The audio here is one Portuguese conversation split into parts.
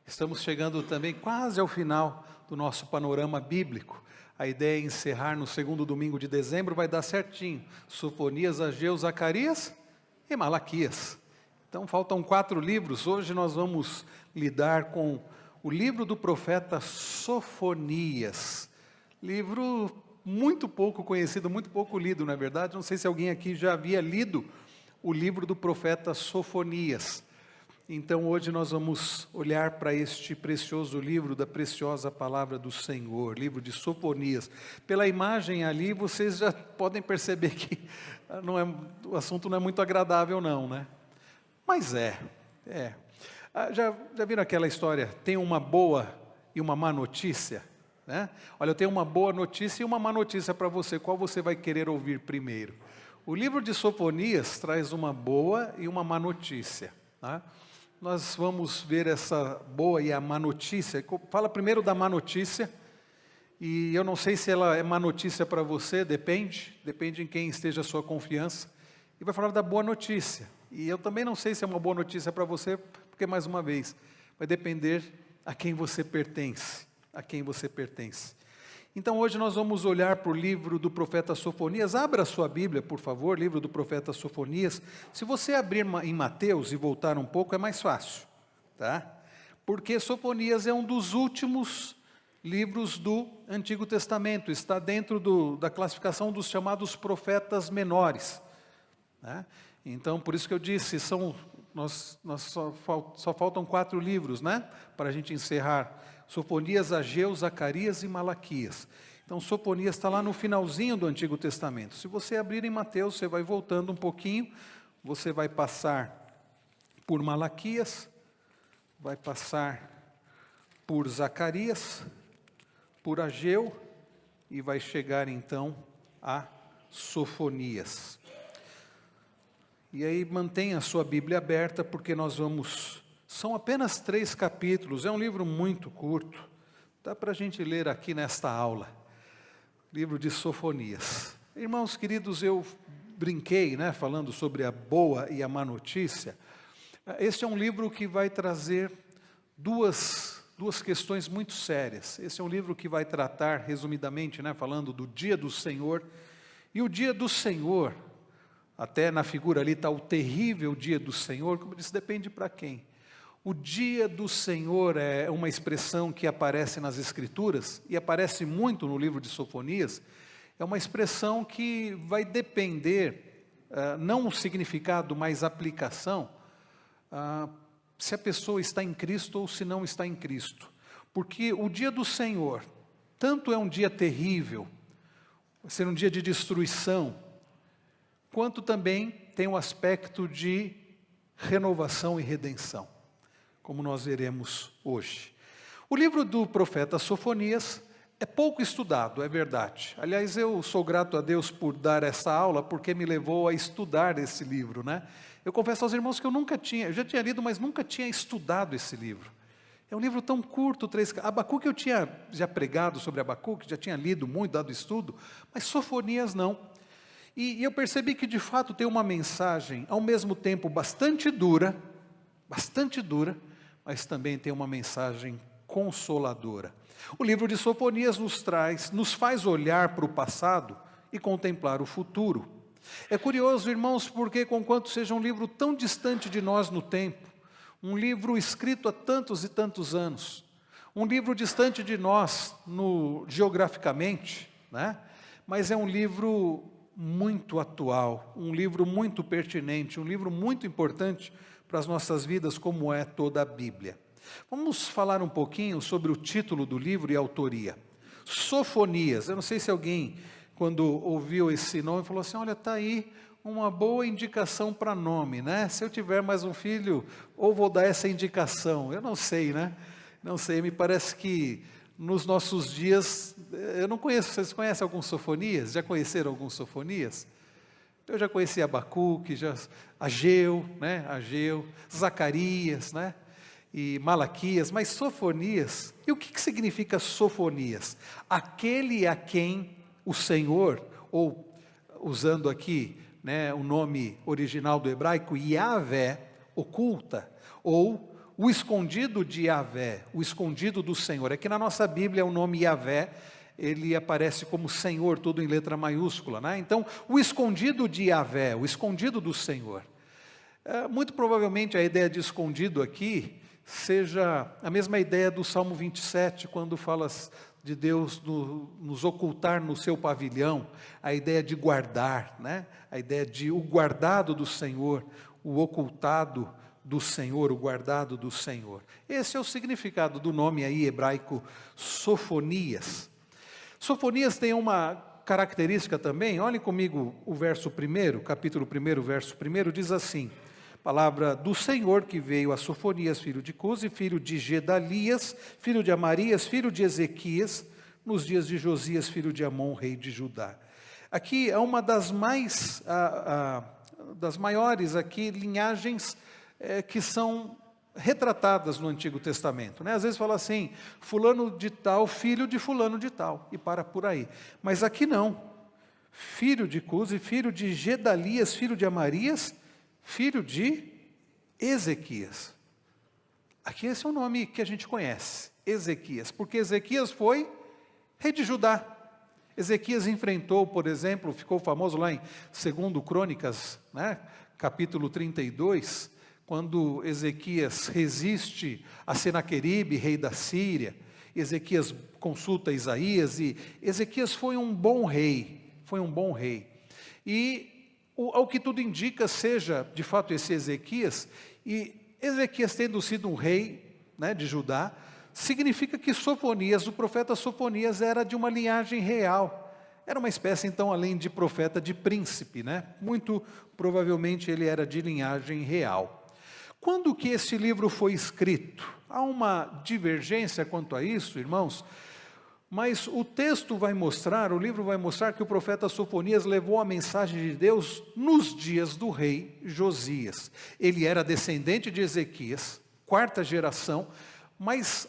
Estamos chegando também quase ao final do nosso panorama bíblico. A ideia é encerrar no segundo domingo de dezembro, vai dar certinho. Sofonias, Ageu, Zacarias e Malaquias. Então faltam 4 livros. Hoje nós vamos lidar com o livro do profeta Sofonias. Livro muito pouco conhecido, muito pouco lido, não é verdade? Não sei se alguém aqui já havia lido o livro do profeta Sofonias. Então hoje nós vamos olhar para este precioso livro da preciosa palavra do Senhor, livro de Sofonias. Pela imagem ali, vocês já podem perceber que o assunto não é muito agradável não, né? Mas é. Já viram aquela história, tem uma boa e uma má notícia? Né? Olha, eu tenho uma boa notícia e uma má notícia para você, qual você vai querer ouvir primeiro? O livro de Sofonias traz uma boa e uma má notícia, tá? Nós vamos ver essa boa e a má notícia. Fala primeiro da má notícia, e eu não sei se ela é má notícia para você, depende em quem esteja a sua confiança, e vai falar da boa notícia, e eu também não sei se é uma boa notícia para você, porque mais uma vez, vai depender a quem você pertence, Então hoje nós vamos olhar para o livro do profeta Sofonias. Abra a sua Bíblia, por favor, livro do profeta Sofonias. Se você abrir em Mateus e voltar um pouco, é mais fácil, tá? Porque Sofonias é um dos últimos livros do Antigo Testamento, está dentro da classificação dos chamados profetas menores, né? Então, por isso que eu disse, só faltam 4 livros, né? Para a gente encerrar. Sofonias, Ageu, Zacarias e Malaquias. Então, Sofonias está lá no finalzinho do Antigo Testamento. Se você abrir em Mateus, você vai voltando um pouquinho, você vai passar por Malaquias, vai passar por Zacarias, por Ageu, e vai chegar então a Sofonias. E aí mantenha a sua Bíblia aberta, porque nós vamos... São apenas 3 capítulos, é um livro muito curto, dá para a gente ler aqui nesta aula, livro de Sofonias. Irmãos queridos, eu brinquei, né, falando sobre a boa e a má notícia. Este é um livro que vai trazer duas questões muito sérias. Esse é um livro que vai tratar, resumidamente, né, falando do dia do Senhor, e o dia do Senhor, até na figura ali está o terrível dia do Senhor, como eu disse, depende para quem. O dia do Senhor é uma expressão que aparece nas Escrituras, e aparece muito no livro de Sofonias. É uma expressão que vai depender, não o significado, mas a aplicação, se a pessoa está em Cristo ou se não está em Cristo. Porque o dia do Senhor, tanto é um dia terrível, vai ser um dia de destruição, quanto também tem um aspecto de renovação e redenção, como nós veremos hoje. O livro do profeta Sofonias é pouco estudado, é verdade. Aliás, eu sou grato a Deus por dar essa aula, porque me levou a estudar esse livro, né? Eu confesso aos irmãos que eu já tinha lido, mas nunca tinha estudado esse livro. É um livro tão curto, Abacuque eu tinha já pregado sobre Abacuque, já tinha lido muito, dado estudo, mas Sofonias não. E eu percebi que de fato tem uma mensagem, ao mesmo tempo bastante dura, mas também tem uma mensagem consoladora. O livro de Sofonias nos faz olhar para o passado e contemplar o futuro. É curioso, irmãos, porque conquanto seja um livro tão distante de nós no tempo, um livro escrito há tantos e tantos anos, um livro distante de nós geograficamente, né? Mas é um livro muito atual, um livro muito pertinente, um livro muito importante para as nossas vidas, como é toda a Bíblia. Vamos falar um pouquinho sobre o título do livro e a autoria. Sofonias. Eu não sei se alguém, quando ouviu esse nome, falou assim, olha, está aí uma boa indicação para nome, né? Se eu tiver mais um filho, ou vou dar essa indicação. Eu não sei, né? Não sei, me parece que nos nossos dias, eu não conheço, vocês conhecem alguns Sofonias? Já conheceram alguns Sofonias? Eu já conheci Abacuque, Ageu, Zacarias, né? E Malaquias, mas Sofonias, e o que significa Sofonias? Aquele a quem o Senhor, ou usando aqui, né, o nome original do hebraico, Yahvé, oculta, ou o escondido de Yahvé, o escondido do Senhor. É que na nossa Bíblia o nome Yahvé, ele aparece como Senhor, tudo em letra maiúscula, né? Então, o escondido de Yahvé, o escondido do Senhor. Muito provavelmente a ideia de escondido aqui seja a mesma ideia do Salmo 27, quando fala de Deus nos ocultar no seu pavilhão, a ideia de guardar, né? A ideia de o guardado do Senhor, o ocultado do Senhor, o guardado do Senhor. Esse é o significado do nome aí hebraico Sofonias. Sofonias tem uma característica também, olhem comigo o verso 1, capítulo 1, verso 1, diz assim: palavra do Senhor que veio a Sofonias, filho de Cusi, filho de Gedalias, filho de Amarias, filho de Ezequias, nos dias de Josias, filho de Amon, rei de Judá. Aqui é uma das maiores aqui linhagens que são retratadas no Antigo Testamento, né? Às vezes fala assim, fulano de tal, filho de fulano de tal, e para por aí. Mas aqui não. Filho de Cusi, filho de Gedalias, filho de Amarias, filho de Ezequias. Aqui esse é o nome que a gente conhece, Ezequias, porque Ezequias foi rei de Judá. Ezequias enfrentou, por exemplo, ficou famoso lá em 2 Crônicas, né, capítulo 32, quando Ezequias resiste a Senaqueribe, rei da Síria. Ezequias consulta Isaías e Ezequias foi um bom rei, E ao que tudo indica seja, de fato, esse Ezequias, e Ezequias tendo sido um rei, né, de Judá, significa que Sofonias, o profeta Sofonias, era de uma linhagem real. Era uma espécie, então, além de profeta, de príncipe, né? Muito provavelmente ele era de linhagem real. Quando que esse livro foi escrito? Há uma divergência quanto a isso, irmãos, mas o texto vai mostrar, o livro vai mostrar que o profeta Sofonias levou a mensagem de Deus nos dias do rei Josias. Ele era descendente de Ezequias, 4ª geração, mas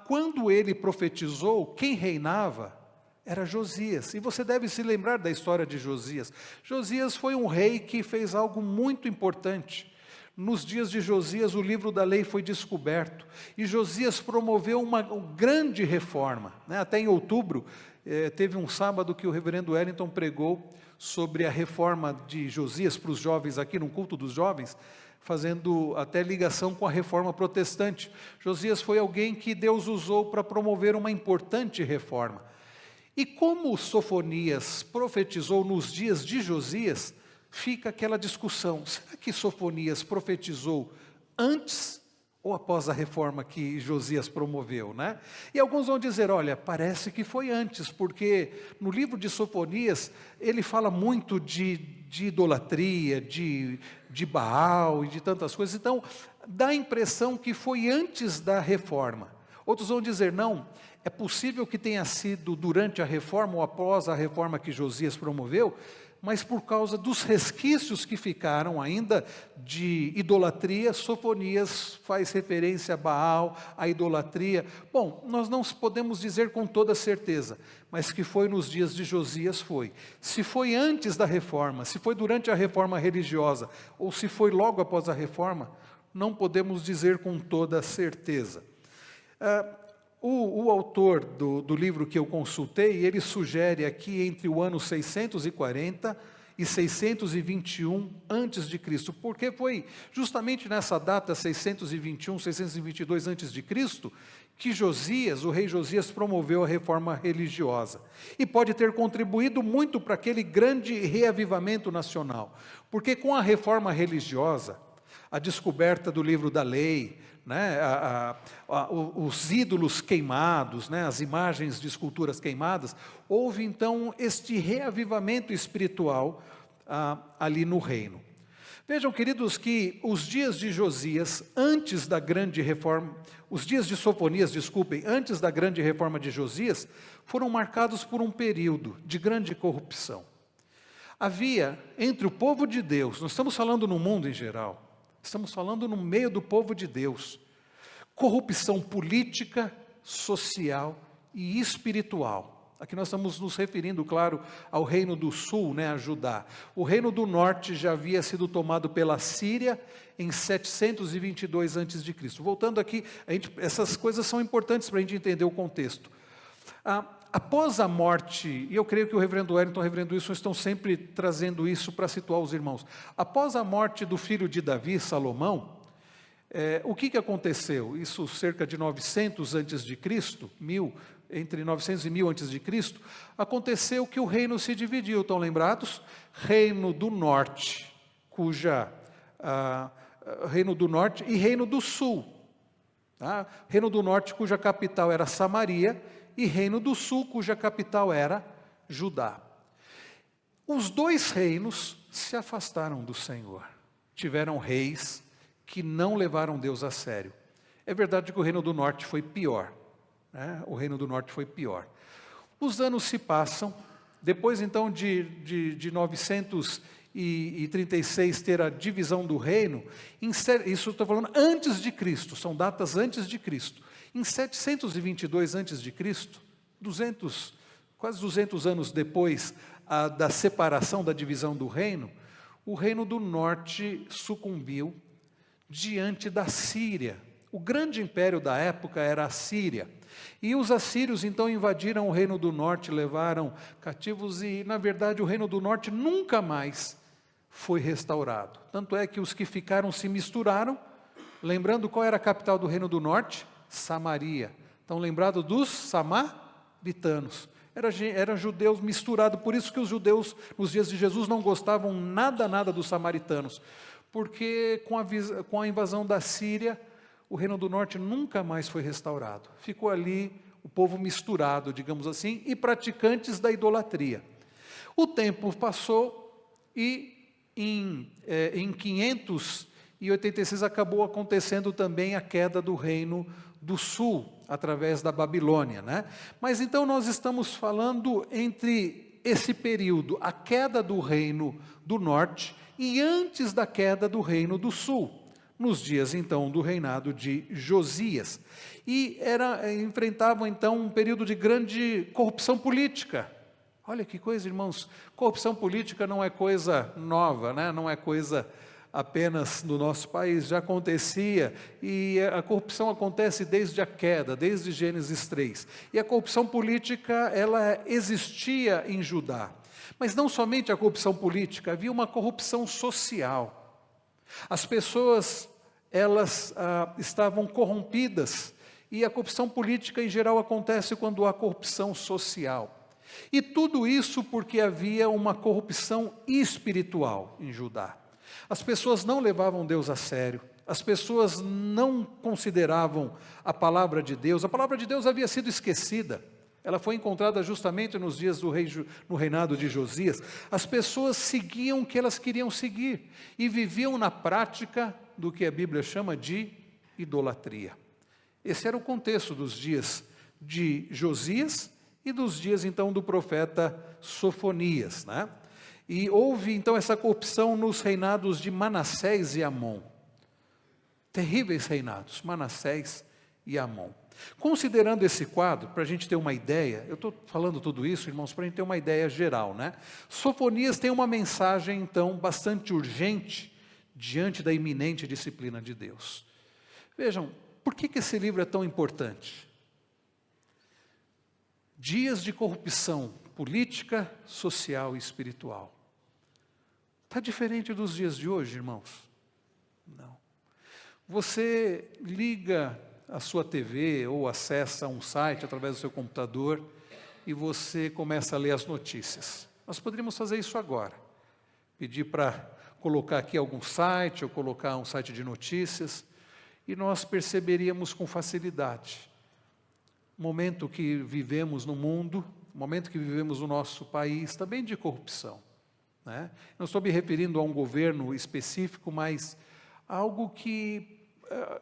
quando ele profetizou, quem reinava era Josias. E você deve se lembrar da história de Josias. Josias foi um rei que fez algo muito importante. Nos dias de Josias, o livro da lei foi descoberto, e Josias promoveu uma grande reforma, né? Até em outubro, teve um sábado que o reverendo Wellington pregou sobre a reforma de Josias para os jovens aqui, num culto dos jovens, fazendo até ligação com a reforma protestante. Josias foi alguém que Deus usou para promover uma importante reforma. E como Sofonias profetizou nos dias de Josias, fica aquela discussão, será que Sofonias profetizou antes ou após a reforma que Josias promoveu, né? E alguns vão dizer, olha, parece que foi antes, porque no livro de Sofonias, ele fala muito de idolatria, de Baal e de tantas coisas, então dá a impressão que foi antes da reforma. Outros vão dizer, não, é possível que tenha sido durante a reforma ou após a reforma que Josias promoveu, mas por causa dos resquícios que ficaram ainda de idolatria, Sofonias faz referência a Baal, a idolatria. Bom, nós não podemos dizer com toda certeza, mas que foi nos dias de Josias, foi. Se foi antes da reforma, se foi durante a reforma religiosa, ou se foi logo após a reforma, não podemos dizer com toda certeza. O autor do livro que eu consultei, ele sugere aqui entre o ano 640 e 621 antes de Cristo, porque foi justamente nessa data 621, 622 antes de Cristo que Josias, o rei Josias, promoveu a reforma religiosa. E pode ter contribuído muito para aquele grande reavivamento nacional, porque com a reforma religiosa, a descoberta do livro da lei, né, os ídolos queimados, né, as imagens de esculturas queimadas, houve então este reavivamento espiritual ali no reino. Vejam, queridos, que os dias de Josias, antes da grande reforma, os dias de Sofonias, desculpem, antes da grande reforma de Josias, foram marcados por um período de grande corrupção. Havia entre o povo de Deus, nós estamos falando no mundo em geral, estamos falando no meio do povo de Deus, corrupção política, social e espiritual. Aqui nós estamos nos referindo, claro, ao reino do sul, né, a Judá. O reino do norte já havia sido tomado pela Síria em 722 a.C. Voltando aqui, essas coisas são importantes para a gente entender o contexto. Após a morte, e eu creio que o reverendo Wellington e o reverendo Wilson estão sempre trazendo isso para situar os irmãos. Após a morte do filho de Davi, Salomão, o que aconteceu? Isso cerca de 900 a.C., entre 900 e 1000 a.C., aconteceu que o reino se dividiu, estão lembrados? Reino do norte, reino do norte e reino do sul. Tá? Reino do norte, cuja capital era Samaria, e reino do sul, cuja capital era Judá. Os dois reinos se afastaram do Senhor. Tiveram reis que não levaram Deus a sério. É verdade que o reino do norte foi pior. O reino do norte foi pior. Os anos se passam, depois então de 936 ter a divisão do reino, isso eu estou falando antes de Cristo, são datas antes de Cristo. Em 722 a.C., quase 200 anos depois da separação, da divisão do reino, o reino do norte sucumbiu diante da Síria. O grande império da época era a Síria. E os assírios então invadiram o reino do norte, levaram cativos e, na verdade, o reino do norte nunca mais foi restaurado. Tanto é que os que ficaram se misturaram, lembrando qual era a capital do reino do norte? Samaria. Estão lembrados dos samaritanos. Eram judeus misturados, por isso que os judeus, nos dias de Jesus, não gostavam nada dos samaritanos. Porque com a invasão da Síria, o reino do norte nunca mais foi restaurado. Ficou ali o povo misturado, digamos assim, e praticantes da idolatria. O tempo passou e em 586 acabou acontecendo também a queda do reino do sul, através da Babilônia, né? Mas então nós estamos falando entre esse período, a queda do reino do norte e antes da queda do reino do sul, nos dias então do reinado de Josias. E enfrentavam então um período de grande corrupção política. Olha que coisa, irmãos, corrupção política não é coisa nova, né? Não é coisa apenas no nosso país, já acontecia, e a corrupção acontece desde a queda, desde Gênesis 3. E a corrupção política, ela existia em Judá. Mas não somente a corrupção política, havia uma corrupção social. As pessoas, elas estavam corrompidas, e a corrupção política em geral acontece quando há corrupção social. E tudo isso porque havia uma corrupção espiritual em Judá. As pessoas não levavam Deus a sério, as pessoas não consideravam a palavra de Deus havia sido esquecida. Ela foi encontrada justamente nos dias no reinado de Josias. As pessoas seguiam o que elas queriam seguir e viviam na prática do que a Bíblia chama de idolatria. Esse era o contexto dos dias de Josias e dos dias então do profeta Sofonias, né? E houve então essa corrupção nos reinados de Manassés e Amon. Terríveis reinados, Manassés e Amon. Considerando esse quadro, para a gente ter uma ideia, eu estou falando tudo isso, irmãos, para a gente ter uma ideia geral, né? Sofonias tem uma mensagem, então, bastante urgente, diante da iminente disciplina de Deus. Vejam, por que esse livro é tão importante? Dias de corrupção política, social e espiritual. Está diferente dos dias de hoje, irmãos? Não. Você liga a sua TV ou acessa um site através do seu computador e você começa a ler as notícias. Nós poderíamos fazer isso agora. Pedir para colocar aqui algum site ou colocar um site de notícias e nós perceberíamos com facilidade o momento que vivemos no mundo, o momento que vivemos no nosso país, também de corrupção, né? Não estou me referindo a um governo específico, mas a algo que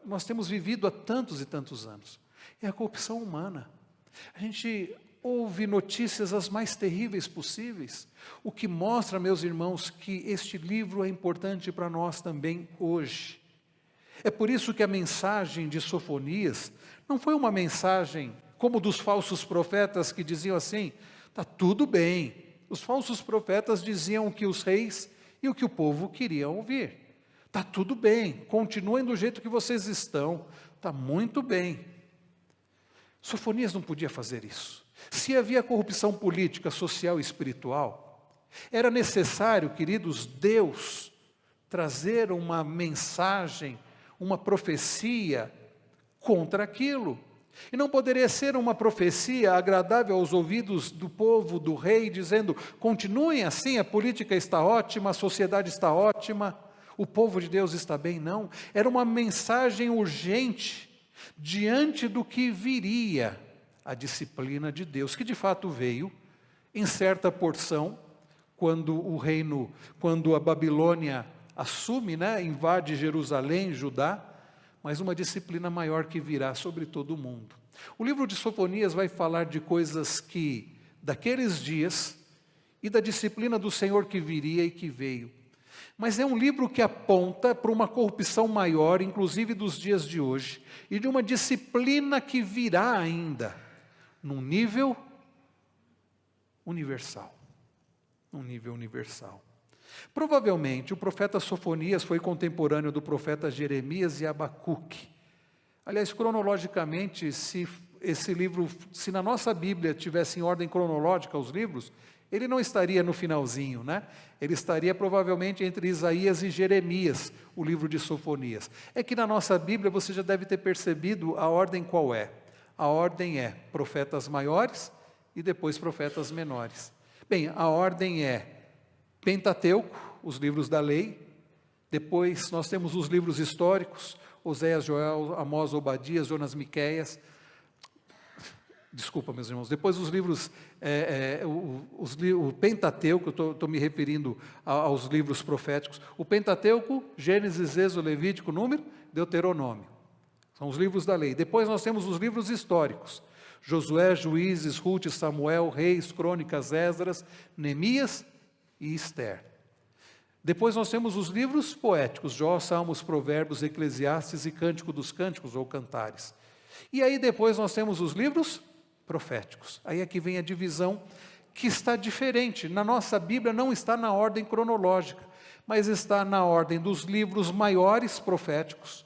nós temos vivido há tantos e tantos anos. É a corrupção humana. A gente ouve notícias as mais terríveis possíveis, o que mostra, meus irmãos, que este livro é importante para nós também hoje. É por isso que a mensagem de Sofonias não foi uma mensagem como dos falsos profetas que diziam assim: está tudo bem. Os falsos profetas diziam o que os reis e o que o povo queriam ouvir. Está tudo bem, continuem do jeito que vocês estão, está muito bem. Sofonias não podia fazer isso. Se havia corrupção política, social e espiritual, era necessário, queridos, Deus trazer uma mensagem, uma profecia contra aquilo. E não poderia ser uma profecia agradável aos ouvidos do povo, do rei, dizendo: continuem assim, a política está ótima, a sociedade está ótima, o povo de Deus está bem. Não, era uma mensagem urgente, diante do que viria, a disciplina de Deus, que de fato veio, em certa porção, quando a Babilônia assume, invade Jerusalém, Judá, mas uma disciplina maior que virá sobre todo o mundo. O livro de Sofonias vai falar de coisas que, daqueles dias, e da disciplina do Senhor que viria e que veio. Mas é um livro que aponta para uma corrupção maior, inclusive dos dias de hoje, e de uma disciplina que virá ainda, num nível universal. Num nível universal. Provavelmente o profeta Sofonias foi contemporâneo do profeta Jeremias e Abacuque. Aliás, cronologicamente, se na nossa Bíblia tivesse em ordem cronológica os livros, ele não estaria no finalzinho, Ele estaria provavelmente entre Isaías e Jeremias, o livro de Sofonias. É que na nossa Bíblia você já deve ter percebido a ordem qual é. A ordem é profetas maiores e depois profetas menores. Bem, a ordem é Pentateuco, os livros da lei, depois nós temos os livros históricos, Oséias, Joel, Amós, Obadias, Jonas, Miqueias. Desculpa, meus irmãos, depois os livros, o Pentateuco, eu estou me referindo aos livros proféticos, o Pentateuco, Gênesis, Êxodo, Levítico, Número, Deuteronômio, são os livros da lei. Depois nós temos os livros históricos, Josué, Juízes, Ruth, Samuel, Reis, Crônicas, Esdras, Neemias e Esther. Depois nós temos os livros poéticos, Jó, Salmos, Provérbios, Eclesiastes e Cântico dos Cânticos ou Cantares. E aí depois nós temos os livros proféticos. Aí aqui vem a divisão que está diferente. Na nossa Bíblia não está na ordem cronológica, mas está na ordem dos livros maiores proféticos,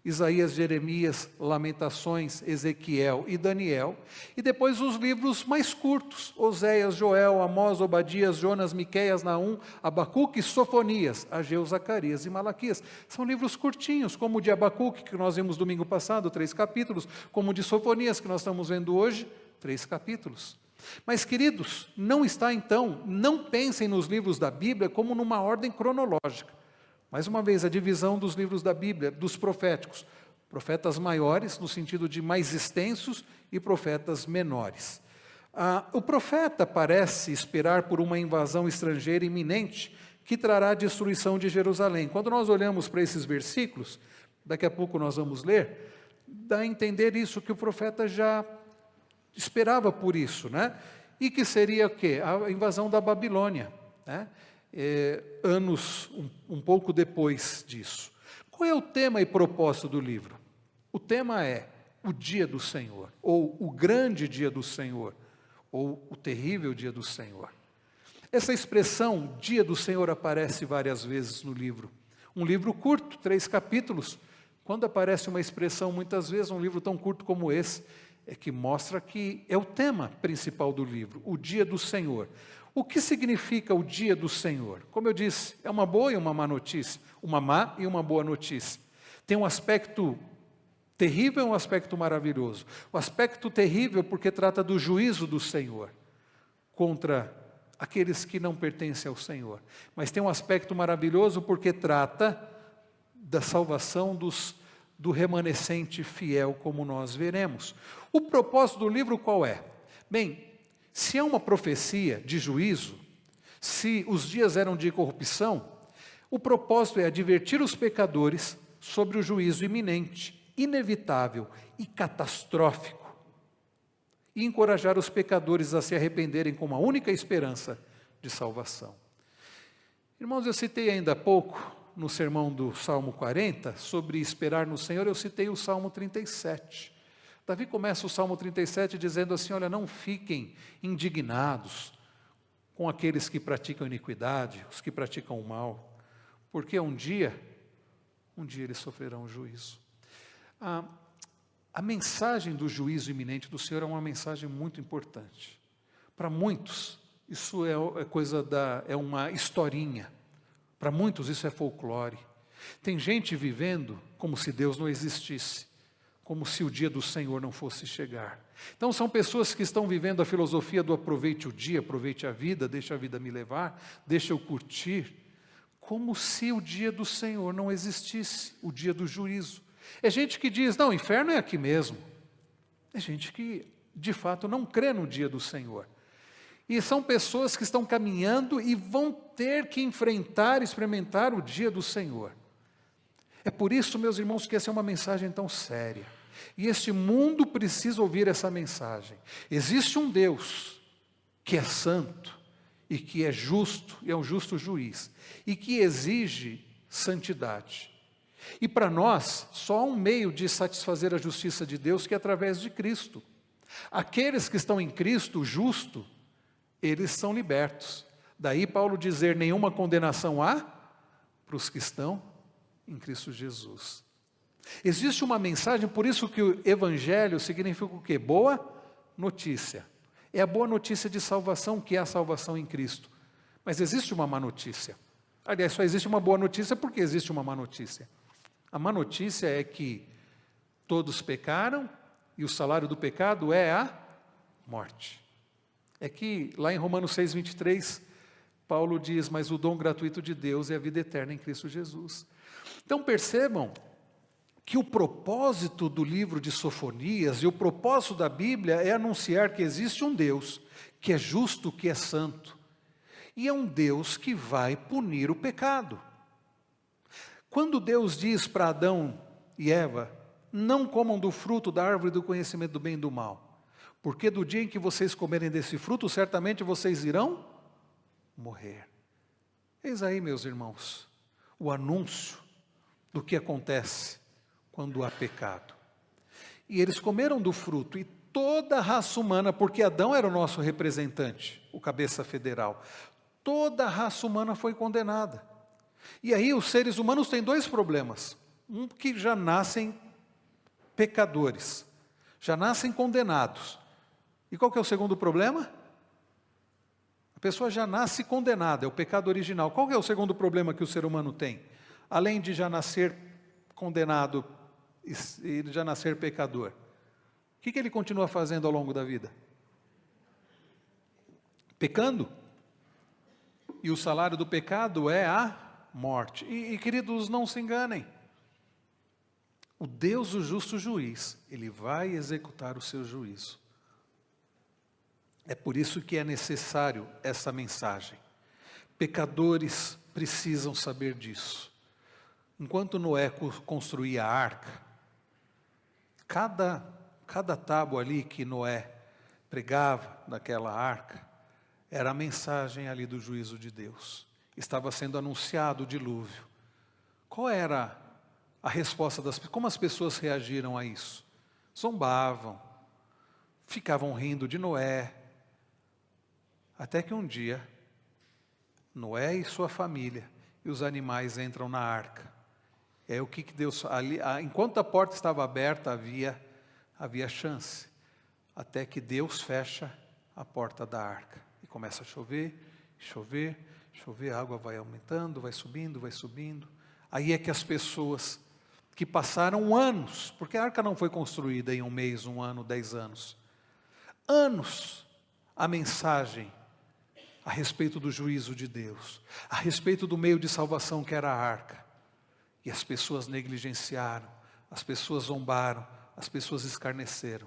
Isaías, Jeremias, Lamentações, Ezequiel e Daniel, e depois os livros mais curtos, Oséias, Joel, Amós, Obadias, Jonas, Miqueias, Naum, Abacuque, Sofonias, Ageu, Zacarias e Malaquias. São livros curtinhos, como o de Abacuque, que nós vimos domingo passado, 3 capítulos, como o de Sofonias, que nós estamos vendo hoje, 3 capítulos. Mas, queridos, não pensem nos livros da Bíblia como numa ordem cronológica. Mais uma vez, a divisão dos livros da Bíblia, dos proféticos. Profetas maiores, no sentido de mais extensos, e profetas menores. O profeta parece esperar por uma invasão estrangeira iminente, que trará a destruição de Jerusalém. Quando nós olhamos para esses versículos, daqui a pouco nós vamos ler, dá a entender isso, que o profeta já esperava por isso, E que seria o quê? A invasão da Babilônia, anos um pouco depois disso. Qual é o tema e propósito do livro? O tema é o dia do Senhor, ou o grande dia do Senhor, ou o terrível dia do Senhor. Essa expressão, dia do Senhor, aparece várias vezes no livro. Um livro curto, 3 capítulos. Quando aparece uma expressão, muitas vezes, um livro tão curto como esse, é que mostra que é o tema principal do livro, o dia do Senhor. O que significa o dia do Senhor? Como eu disse, é uma boa e uma má notícia, uma má e uma boa notícia. Tem um aspecto terrível e um aspecto maravilhoso. O aspecto terrível porque trata do juízo do Senhor contra aqueles que não pertencem ao Senhor. Mas tem um aspecto maravilhoso porque trata da salvação do remanescente fiel, como nós veremos. O propósito do livro qual é? Bem, se é uma profecia de juízo, se os dias eram de corrupção, o propósito é advertir os pecadores sobre o juízo iminente, inevitável e catastrófico, e encorajar os pecadores a se arrependerem com uma única esperança de salvação. Irmãos, eu citei ainda há pouco, no sermão do Salmo 40, sobre esperar no Senhor, eu citei o Salmo 37. Davi começa o Salmo 37 dizendo assim, olha, não fiquem indignados com aqueles que praticam iniquidade, os que praticam o mal, porque um dia eles sofrerão juízo. A mensagem do juízo iminente do Senhor é uma mensagem muito importante. Para muitos, isso é uma historinha. Para muitos, isso é folclore. Tem gente vivendo como se Deus não existisse, como se o dia do Senhor não fosse chegar. Então, são pessoas que estão vivendo a filosofia do aproveite o dia, aproveite a vida, deixa a vida me levar, deixa eu curtir, como se o dia do Senhor não existisse, o dia do juízo. É gente que diz, não, o inferno é aqui mesmo. É gente que, de fato, não crê no dia do Senhor. E são pessoas que estão caminhando e vão ter que enfrentar, experimentar o dia do Senhor. É por isso, meus irmãos, que essa é uma mensagem tão séria. E este mundo precisa ouvir essa mensagem. Existe um Deus que é santo e que é justo, e é um justo juiz, e que exige santidade. E para nós, só há um meio de satisfazer a justiça de Deus, que é através de Cristo. Aqueles que estão em Cristo, o justo, eles são libertos. Daí Paulo dizer, nenhuma condenação há para os que estão em Cristo Jesus. Existe uma mensagem, por isso que o Evangelho significa o quê? Boa notícia. É a boa notícia de salvação, que é a salvação em Cristo. Mas existe uma má notícia. Aliás, só existe uma boa notícia porque existe uma má notícia. A má notícia é que todos pecaram e o salário do pecado é a morte. É que lá em Romanos 6:23, Paulo diz, mas o dom gratuito de Deus é a vida eterna em Cristo Jesus. Então percebam que o propósito do livro de Sofonias e o propósito da Bíblia é anunciar que existe um Deus que é justo, que é santo, e é um Deus que vai punir o pecado. Quando Deus diz para Adão e Eva, não comam do fruto da árvore do conhecimento do bem e do mal, porque do dia em que vocês comerem desse fruto, certamente vocês irão morrer. Eis aí, meus irmãos, o anúncio do que acontece quando há pecado. E eles comeram do fruto, e toda a raça humana, porque Adão era o nosso representante, o cabeça federal, toda a raça humana foi condenada. E aí os seres humanos têm dois problemas. Um, que já nascem pecadores, já nascem condenados. E qual que é o segundo problema? A pessoa já nasce condenada, é o pecado original. Qual que é o segundo problema que o ser humano tem? Além de já nascer condenado e já nascer pecador, o que ele continua fazendo ao longo da vida? Pecando. E o salário do pecado é a morte. E queridos, não se enganem. O Deus, o justo juiz, Ele vai executar o seu juízo. É por isso que é necessário essa mensagem. Pecadores precisam saber disso. Enquanto Noé construía a arca, cada tábua ali que Noé pregava naquela arca, era a mensagem ali do juízo de Deus. Estava sendo anunciado o dilúvio. Qual era a resposta das pessoas? Como as pessoas reagiram a isso? Zombavam, ficavam rindo de Noé, até que um dia, Noé e sua família e os animais entram na arca. É o que Deus, ali, enquanto a porta estava aberta, havia chance, até que Deus fecha a porta da arca. E começa a chover, chover, chover, a água vai aumentando, vai subindo, vai subindo. Aí é que as pessoas que passaram anos, porque a arca não foi construída em um mês, um ano, 10 anos. Anos, a mensagem a respeito do juízo de Deus, a respeito do meio de salvação que era a arca. E as pessoas negligenciaram, as pessoas zombaram, as pessoas escarneceram.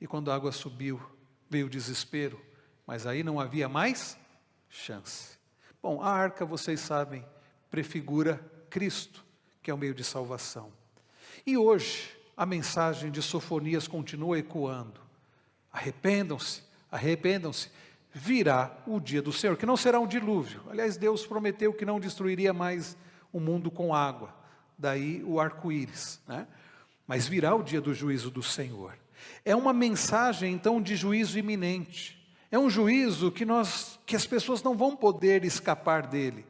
E quando a água subiu, veio o desespero, mas aí não havia mais chance. Bom, a arca, vocês sabem, prefigura Cristo, que é o meio de salvação. E hoje, a mensagem de Sofonias continua ecoando. Arrependam-se, arrependam-se, virá o dia do Senhor, que não será um dilúvio. Aliás, Deus prometeu que não destruiria mais o mundo com água. Daí o arco-íris, né? mas virá o dia do juízo do Senhor. É uma mensagem, então, de juízo iminente. É um juízo que as pessoas não vão poder escapar dele.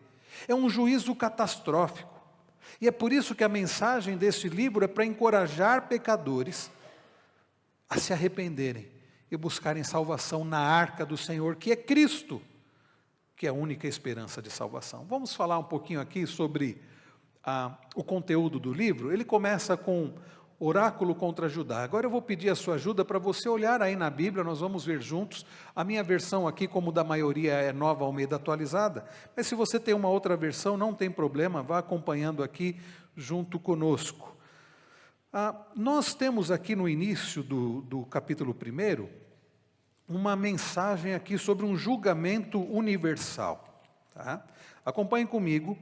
É um juízo catastrófico. E é por isso que a mensagem desse livro é para encorajar pecadores a se arrependerem e buscarem salvação na arca do Senhor, que é Cristo, que é a única esperança de salvação. Vamos falar um pouquinho aqui sobre o conteúdo do livro. Ele começa com oráculo contra Judá. Agora eu vou pedir a sua ajuda para você olhar aí na Bíblia, nós vamos ver juntos. A minha versão aqui, como da maioria, é Nova Almeida atualizada, mas se você tem uma outra versão, não tem problema, vá acompanhando aqui junto conosco. Nós temos aqui no início do capítulo 1, uma mensagem aqui sobre um julgamento universal. Tá? Acompanhem comigo,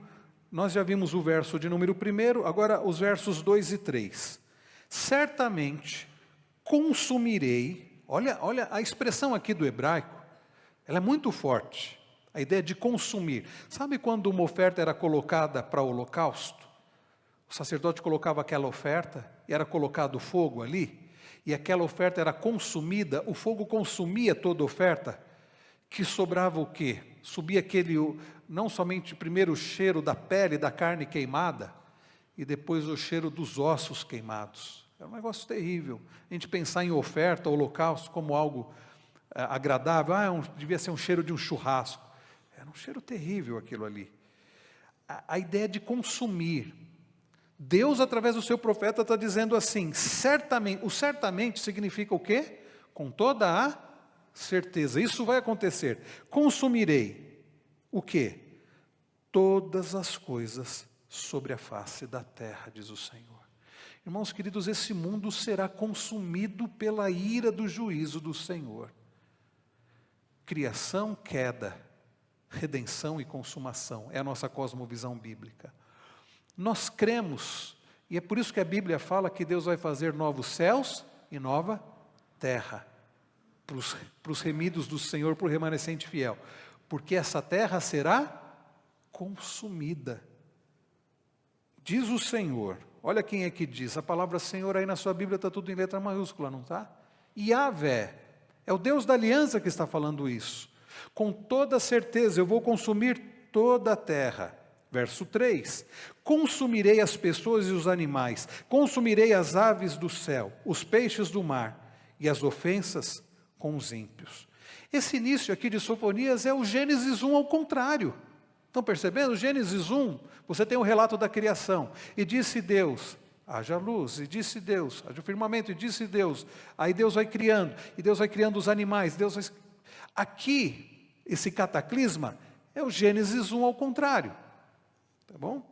nós já vimos o verso de número 1, agora os versos 2 e 3. Certamente consumirei, olha a expressão aqui do hebraico, ela é muito forte, a ideia de consumir. Sabe quando uma oferta era colocada para o holocausto? O sacerdote colocava aquela oferta e era colocado fogo ali, e aquela oferta era consumida, o fogo consumia toda a oferta, que sobrava o quê? Subia não somente primeiro o cheiro da pele da carne queimada, e depois o cheiro dos ossos queimados. É um negócio terrível. A gente pensar em oferta, holocausto, como algo agradável, devia ser um cheiro de um churrasco. Era um cheiro terrível aquilo ali. A ideia de consumir. Deus, através do seu profeta, está dizendo assim, certamente. O certamente significa o quê? Com toda a certeza. Isso vai acontecer. Consumirei o quê? Todas as coisas sobre a face da terra, diz o Senhor. Irmãos queridos, esse mundo será consumido pela ira do juízo do Senhor. Criação, queda, redenção e consumação, é a nossa cosmovisão bíblica. Nós cremos, e é por isso que a Bíblia fala que Deus vai fazer novos céus e nova terra, para os remidos do Senhor, para o remanescente fiel, porque essa terra será consumida. Diz o Senhor, olha quem é que diz, a palavra Senhor aí na sua Bíblia está tudo em letra maiúscula, não está? Yahvé, é o Deus da aliança que está falando isso. Com toda certeza eu vou consumir toda a terra. Verso 3, consumirei as pessoas e os animais, consumirei as aves do céu, os peixes do mar e as ofensas com os ímpios. Esse início aqui de Sofonias é o Gênesis 1 ao contrário. Estão percebendo? Gênesis 1, você tem o relato da criação. E disse Deus, haja luz. E disse Deus, haja o firmamento. E disse Deus. Aí Deus vai criando. E Deus vai criando os animais. Aqui, esse cataclisma é o Gênesis 1 ao contrário. Tá bom?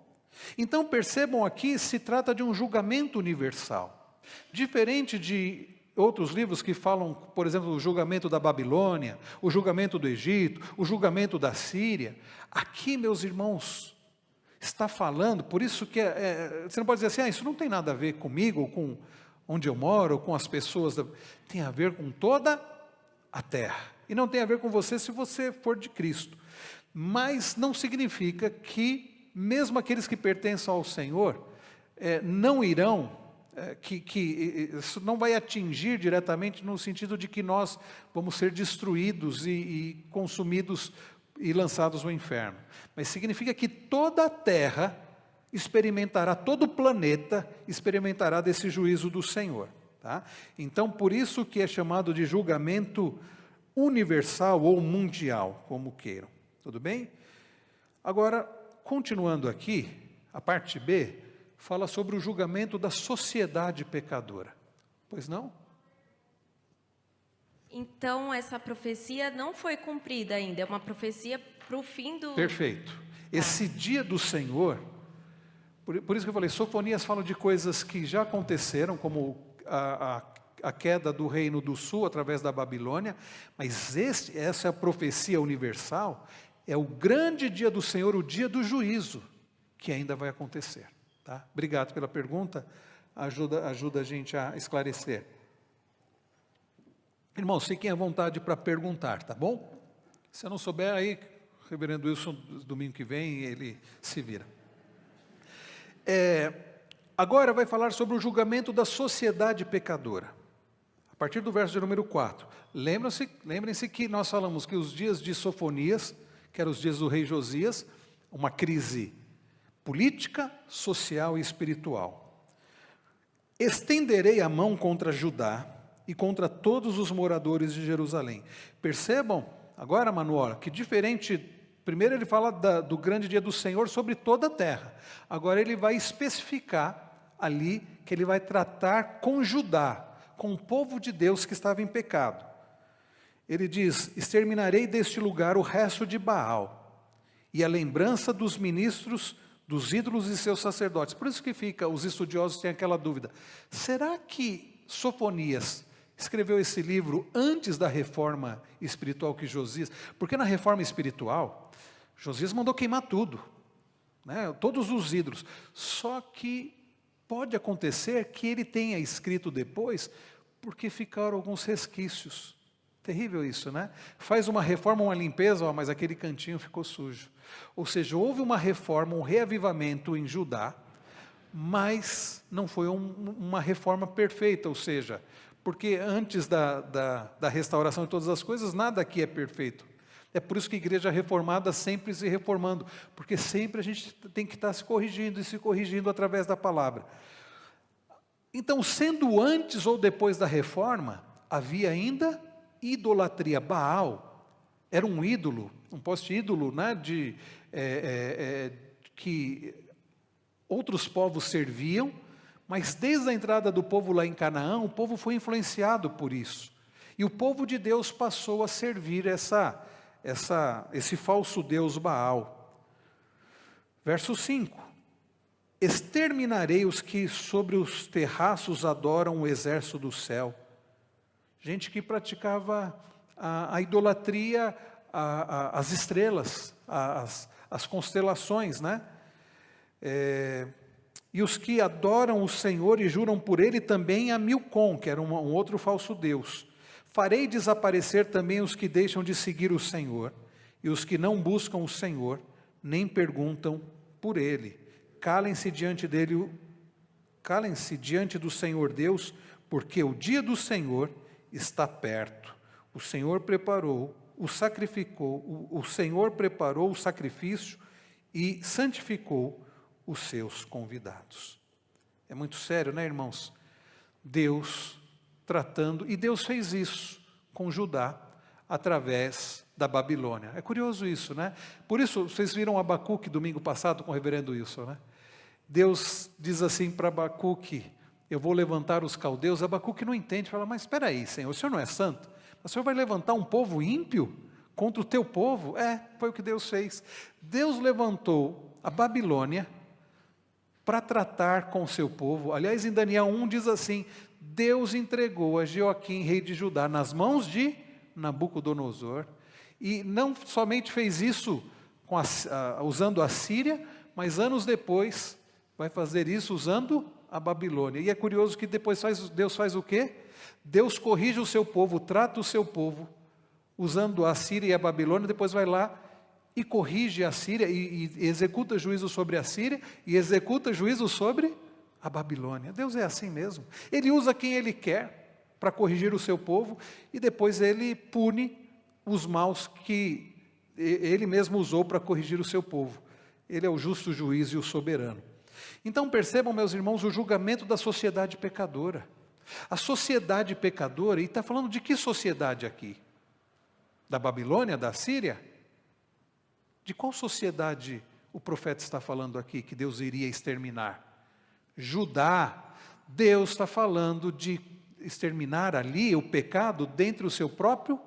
Então percebam aqui, se trata de um julgamento universal. Diferente de outros livros que falam, por exemplo, do julgamento da Babilônia, o julgamento do Egito, o julgamento da Síria. Aqui, meus irmãos, está falando, por isso que você não pode dizer assim, isso não tem nada a ver comigo, ou com onde eu moro, ou com as pessoas. Tem a ver com toda a terra. E não tem a ver com você se você for de Cristo. Mas não significa que, mesmo aqueles que pertencem ao Senhor, não irão... que isso não vai atingir diretamente no sentido de que nós vamos ser destruídos e consumidos e lançados no inferno. Mas significa que toda a terra experimentará, todo o planeta experimentará desse juízo do Senhor. Tá? Então, por isso que é chamado de julgamento universal ou mundial, como queiram. Tudo bem? Agora, continuando aqui, a parte B, fala sobre o julgamento da sociedade pecadora. Pois não? Então, essa profecia não foi cumprida ainda, é uma profecia para o fim do... Perfeito. Esse dia do Senhor, por isso que eu falei, Sofonias fala de coisas que já aconteceram, como a queda do reino do sul através da Babilônia, mas essa é a profecia universal, é o grande dia do Senhor, o dia do juízo, que ainda vai acontecer. Tá? Obrigado pela pergunta, ajuda a gente a esclarecer. Irmãos, fiquem à vontade para perguntar, tá bom? Se eu não souber, aí, reverendo Wilson, domingo que vem, ele se vira. Agora vai falar sobre o julgamento da sociedade pecadora. A partir do verso de número 4. Lembrem-se que nós falamos que os dias de Sofonias, que eram os dias do rei Josias, uma crise política, social e espiritual. Estenderei a mão contra Judá e contra todos os moradores de Jerusalém. Percebam, agora, Manuel, que diferente. Primeiro ele fala do grande dia do Senhor sobre toda a terra. Agora ele vai especificar ali que ele vai tratar com Judá, com o povo de Deus que estava em pecado. Ele diz: exterminarei deste lugar o resto de Baal e a lembrança dos ministros, dos ídolos e seus sacerdotes. Por isso que os estudiosos têm aquela dúvida: será que Sofonias escreveu esse livro antes da reforma espiritual que Josias? Porque na reforma espiritual, Josias mandou queimar tudo, né? Todos os ídolos. Só que pode acontecer que ele tenha escrito depois, porque ficaram alguns resquícios. Terrível isso, né? Faz uma reforma, uma limpeza, mas aquele cantinho ficou sujo. Ou seja, houve uma reforma, um reavivamento em Judá, mas não foi uma reforma perfeita, ou seja, porque antes da restauração de todas as coisas, nada aqui é perfeito. É por isso que a igreja reformada sempre se reformando, porque sempre a gente tem que estar se corrigindo e se corrigindo através da palavra. Então, sendo antes ou depois da reforma, havia ainda idolatria. Baal era um ídolo, um poste ídolo, né, que outros povos serviam, mas desde a entrada do povo lá em Canaã, o povo foi influenciado por isso. E o povo de Deus passou a servir esse falso deus Baal. Verso 5. Exterminarei os que sobre os terraços adoram o exército do céu. Gente que praticava a idolatria, as estrelas, as constelações, né? E os que adoram o Senhor e juram por ele também a Milcom, que era um outro falso deus. Farei desaparecer também os que deixam de seguir o Senhor, e os que não buscam o Senhor, nem perguntam por ele. Calem-se diante do Senhor Deus, porque o dia do Senhor está perto. O Senhor preparou o sacrifício e santificou os seus convidados. É muito sério, né, irmãos? Deus tratando, e Deus fez isso com Judá através da Babilônia. É curioso isso, né? Por isso, vocês viram Abacuque domingo passado com o reverendo Wilson, né? Deus diz assim para Abacuque: eu vou levantar os caldeus. Abacuque não entende, fala: mas espera aí, Senhor, o Senhor não é santo? O Senhor vai levantar um povo ímpio contra o teu povo? Foi o que Deus fez. Deus levantou a Babilônia para tratar com o seu povo. Aliás, em Daniel 1 diz assim: Deus entregou a Joaquim, rei de Judá, nas mãos de Nabucodonosor, e não somente fez isso usando a Síria, mas anos depois vai fazer isso usando a Babilônia. E é curioso que depois Deus faz o quê? Deus corrige o seu povo, trata o seu povo, usando a Síria e a Babilônia, depois vai lá e corrige a Síria, e executa juízo sobre a Síria, e executa juízo sobre a Babilônia. Deus é assim mesmo. Ele usa quem Ele quer para corrigir o seu povo, e depois Ele pune os maus que Ele mesmo usou para corrigir o seu povo. Ele é o justo juiz e o soberano. Então percebam, meus irmãos, o julgamento da sociedade pecadora. A sociedade pecadora, e está falando de que sociedade aqui? Da Babilônia, da Síria? De qual sociedade o profeta está falando aqui que Deus iria exterminar? Judá. Deus está falando de exterminar ali o pecado dentre o seu próprio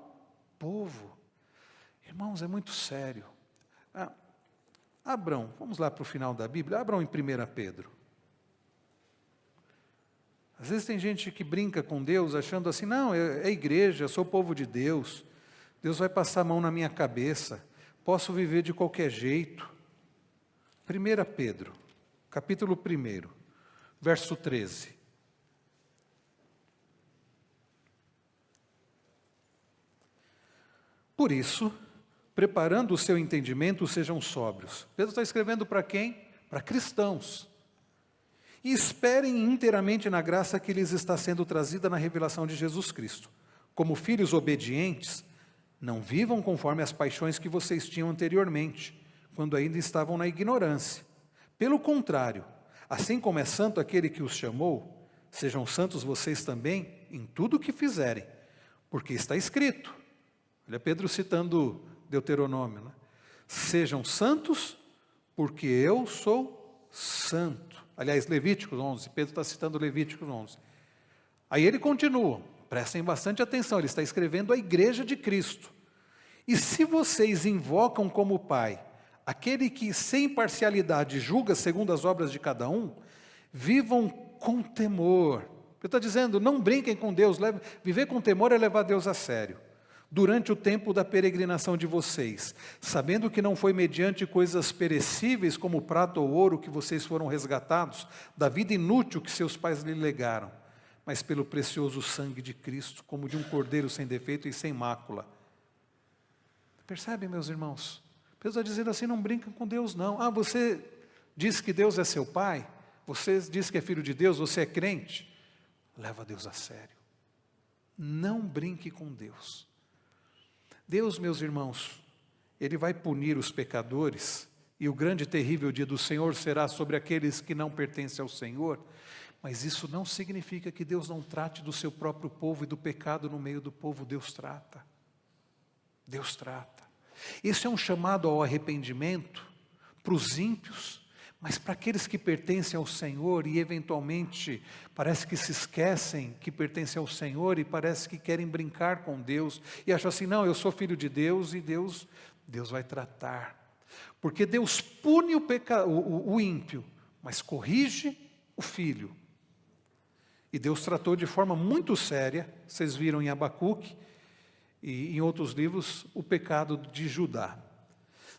povo. Irmãos, é muito sério. Abram, vamos lá para o final da Bíblia, abram em 1 Pedro. Às vezes tem gente que brinca com Deus, achando assim: não, é igreja, eu sou povo de Deus, Deus vai passar a mão na minha cabeça, posso viver de qualquer jeito. 1 Pedro, capítulo 1, verso 13. Por isso, preparando o seu entendimento, sejam sóbrios. Pedro está escrevendo para quem? Para cristãos. E esperem inteiramente na graça que lhes está sendo trazida na revelação de Jesus Cristo. Como filhos obedientes, não vivam conforme as paixões que vocês tinham anteriormente, quando ainda estavam na ignorância. Pelo contrário, assim como é santo aquele que os chamou, sejam santos vocês também em tudo o que fizerem, porque está escrito. Olha Pedro citando Deuteronômio, né? Sejam santos, porque eu sou santo. Aliás, Levíticos 11, Pedro está citando Levíticos 11. Aí ele continua, prestem bastante atenção, ele está escrevendo à igreja de Cristo. E se vocês invocam como Pai aquele que sem parcialidade julga segundo as obras de cada um, vivam com temor. Ele está dizendo, não brinquem com Deus, viver com temor é levar Deus a sério. Durante o tempo da peregrinação de vocês, sabendo que não foi mediante coisas perecíveis como prata ou ouro que vocês foram resgatados, da vida inútil que seus pais lhe legaram, mas pelo precioso sangue de Cristo, como de um cordeiro sem defeito e sem mácula. Percebem, meus irmãos? Pedro está dizendo assim, não brinca com Deus não. Ah, você diz que Deus é seu pai? Você diz que é filho de Deus? Você é crente? Leva Deus a sério. Não brinque com Deus. Deus, meus irmãos, Ele vai punir os pecadores, e o grande e terrível dia do Senhor será sobre aqueles que não pertencem ao Senhor, mas isso não significa que Deus não trate do seu próprio povo e do pecado no meio do povo. Deus trata. Deus trata. Isso é um chamado ao arrependimento para os ímpios, mas para aqueles que pertencem ao Senhor e eventualmente parece que se esquecem que pertencem ao Senhor e parece que querem brincar com Deus e acham assim, não, eu sou filho de Deus e Deus vai tratar. Porque Deus pune o ímpio, mas corrige o filho. E Deus tratou de forma muito séria, vocês viram em Abacuque, e em outros livros, o pecado de Judá.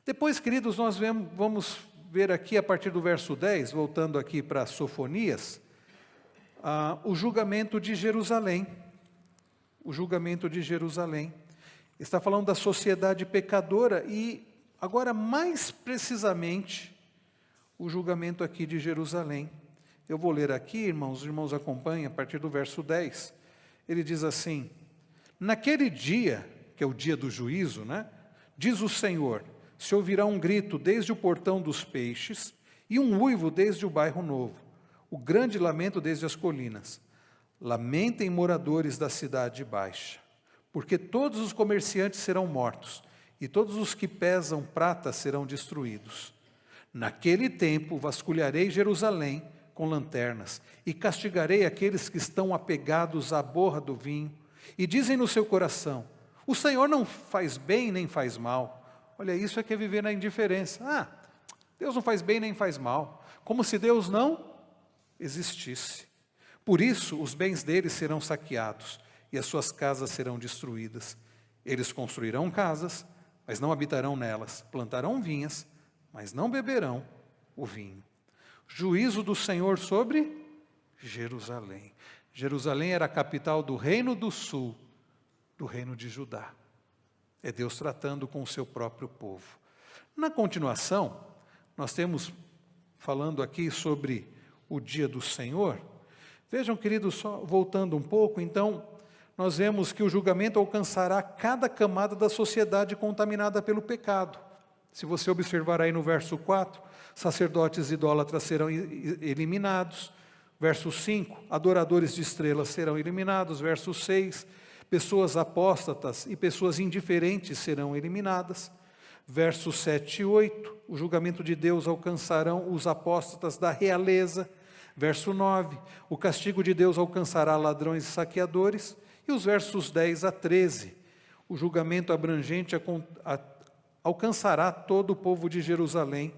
Depois, queridos, nós vamos ver aqui a partir do verso 10, voltando aqui para Sofonias, o julgamento de Jerusalém. O julgamento de Jerusalém. Está falando da sociedade pecadora e, agora mais precisamente, o julgamento aqui de Jerusalém. Eu vou ler aqui, irmãos, os irmãos acompanhem a partir do verso 10. Ele diz assim, naquele dia, que é o dia do juízo, né? Diz o Senhor, se ouvirá um grito desde o portão dos peixes e um uivo desde o bairro novo, o grande lamento desde as colinas. Lamentem, moradores da cidade baixa, porque todos os comerciantes serão mortos e todos os que pesam prata serão destruídos. Naquele tempo vasculharei Jerusalém com lanternas e castigarei aqueles que estão apegados à borra do vinho e dizem no seu coração, o Senhor não faz bem nem faz mal. Olha, isso é que é viver na indiferença. Deus não faz bem nem faz mal. Como se Deus não existisse. Por isso, os bens deles serão saqueados e as suas casas serão destruídas. Eles construirão casas, mas não habitarão nelas. Plantarão vinhas, mas não beberão o vinho. Juízo do Senhor sobre Jerusalém. Jerusalém era a capital do reino do sul, do reino de Judá. É Deus tratando com o seu próprio povo. Na continuação, nós temos falando aqui sobre o dia do Senhor. Vejam, queridos, só voltando um pouco, então, nós vemos que o julgamento alcançará cada camada da sociedade contaminada pelo pecado. Se você observar aí no verso 4, sacerdotes idólatras serão eliminados. Verso 5, adoradores de estrelas serão eliminados. Verso 6, pessoas apóstatas e pessoas indiferentes serão eliminadas. Versos 7 e 8, o julgamento de Deus alcançarão os apóstatas da realeza. Verso 9, o castigo de Deus alcançará ladrões e saqueadores. E os versos 10 a 13, o julgamento abrangente alcançará todo o povo de Jerusalém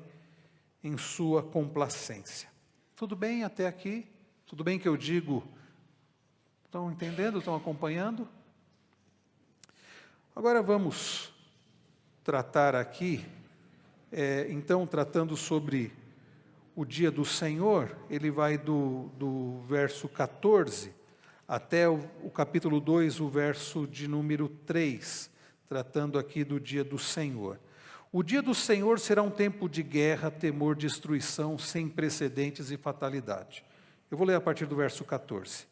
em sua complacência. Tudo bem até aqui? Tudo bem que eu digo? Estão entendendo? Estão acompanhando? Agora vamos tratar aqui, então, tratando sobre o dia do Senhor. Ele vai do verso 14 até o capítulo 2, o verso de número 3, tratando aqui do dia do Senhor. O dia do Senhor será um tempo de guerra, temor, destruição, sem precedentes e fatalidade. Eu vou ler a partir do verso 14.